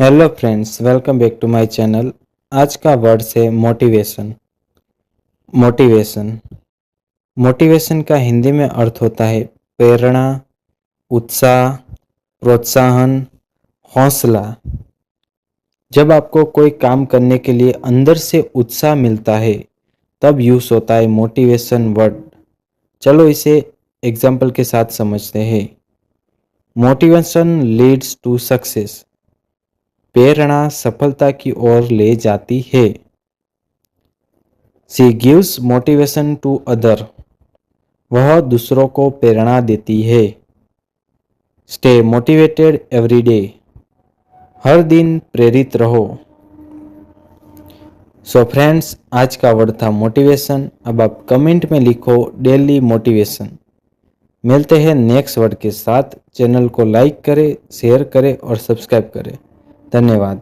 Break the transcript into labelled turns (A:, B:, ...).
A: Hello friends, welcome back to my channel. आज का word है मोटिवेशन। मोटिवेशन मोटिवेशन का हिंदी में अर्थ होता है प्रेरणा, उत्साह, प्रोत्साहन, हौसला। जब आपको कोई काम करने के लिए अंदर से उत्साह मिलता है तब यूज होता है मोटिवेशन वर्ड। चलो इसे एग्जाम्पल के साथ समझते हैं। Motivation leads to success. प्रेरणा सफलता की ओर ले जाती है। She gives motivation to other. वह दूसरों को प्रेरणा देती है। Stay motivated every day. हर दिन प्रेरित रहो। सो फ्रेंड्स, आज का वर्ड था मोटिवेशन। अब आप कमेंट में लिखो डेली मोटिवेशन। मिलते हैं नेक्स्ट वर्ड के साथ। चैनल को लाइक करें, शेयर करें और सब्सक्राइब करें। धन्यवाद।